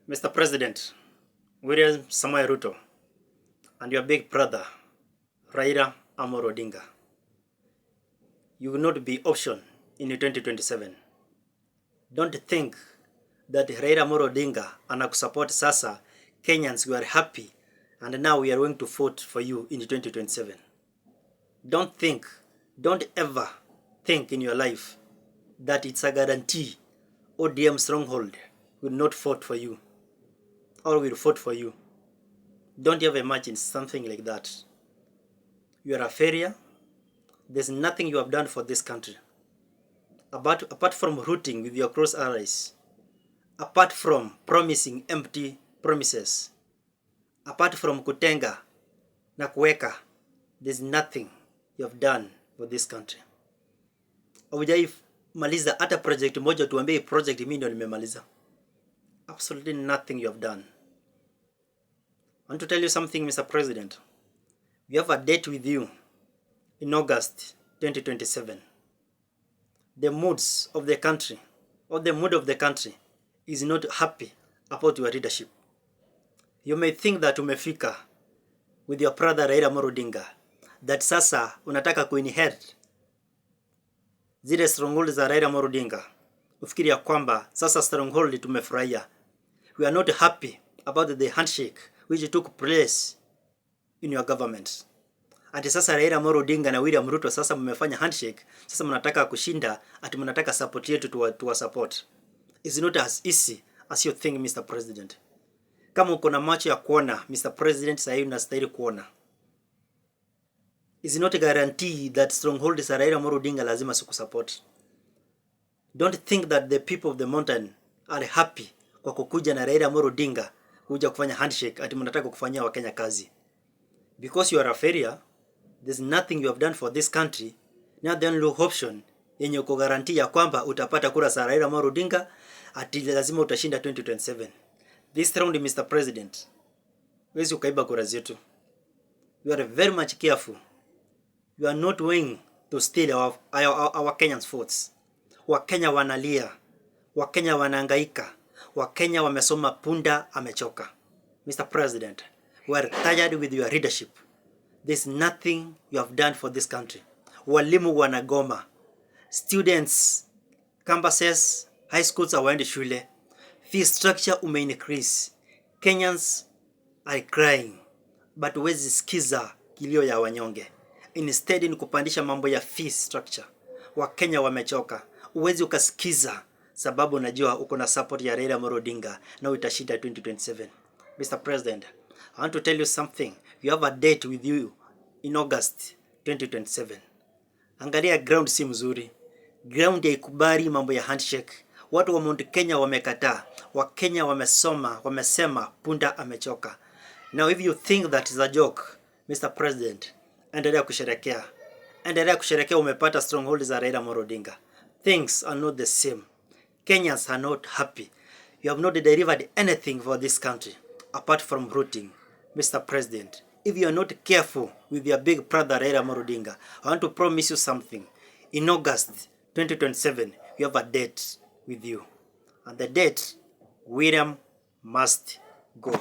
Mr. President, William Samoei Ruto, and your big brother, Raila Amolo Odinga, you will not be option in 2027. Don't think that Raila Amolo Odinga anakusupport sasa. Kenyans, we are happy and now we are going to vote for you in 2027. Don't ever think in your life that it's a guarantee ODM stronghold will not vote for you or will vote for you. Don't ever imagine something like that. You are a failure. There's nothing you have done for this country. Apart from rooting with your close allies, apart from promising empty promises, apart from kutenga na kuweka, there's nothing you have done for this country. Hujai maliza hata project moja tuambie project mimi ndio nimemaliza. Absolutely nothing you have done. I want to tell you something, Mr. President. We have a date with you in August 2027. The moods of the country, or the mood of the country, is not happy about your leadership. You may think that umefika with your brother Raila Amolo Odinga, that sasa unataka kuinherit zile stronghold za Raila Amolo Odinga. Ufikiri ya kwamba sasa stronghold tumefurahia. We are not happy about the handshake which took place in your government. Ati sasa Raila Amolo Odinga na William Ruto sasa mmefanya handshake, sasa mnataka kushinda, ati mnataka support yetu to support. It's not as easy as you think, Mr. President. Kama uko na macho ya kuona, Mr. President, sasa hivi unastahili kuona. It's not a guarantee that stronghold za Raila Amolo Odinga lazima support. Don't think that the people of the mountain are happy kwa kukuja na Raila Amolo Odinga kuja kufanya handshake ati mnataka kufanyia Wakenya kazi. Because you are a failure, there's nothing you have done for this country. Now the only option yenye uko guarantee ya kwamba utapata kura za Raila Amolo Odinga ati lazima utashinda 2027. This round, Mr. President, wezi ukaiba kura zetu. You are very much careful. You are not willing to steal our Kenyans' votes. Wakenya wanalia, Wakenya wanahangaika, Wakenya wamesoma punda amechoka. Mr. President, we are tired with your leadership. There's nothing you have done for this country. Walimu wanagoma. Students, campuses, high schools hawaendi shule. Fee structure increase. Kenyans are crying, but huwezi sikiza kilio ya wanyonge. Instead ni kupandisha mambo ya fee structure. Wakenya wamechoka. Huwezi ukasikiza sababu unajua uko na support ya Raila Amolo Odinga na utashinda 2027. Mr. President, I want to tell you something. You have a date with you in August 2027. Angalia ground si mzuri. Ground haikubali mambo ya handshake. Watu wa Mount Kenya wamekataa. Wakenya wamesema punda amechoka. Now if you think that is a joke, Mr. President, endelea kusherekea. Endelea kusherekea umepata stronghold za Raila Amolo Odinga. Things are not the same. Kenyans are not happy. You have not delivered anything for this country apart from rooting. Mr. President, if you are not careful with your big brother Raila Amolo Odinga, I want to promise you something. In August 2027, you have a date with you. And the date, William must go.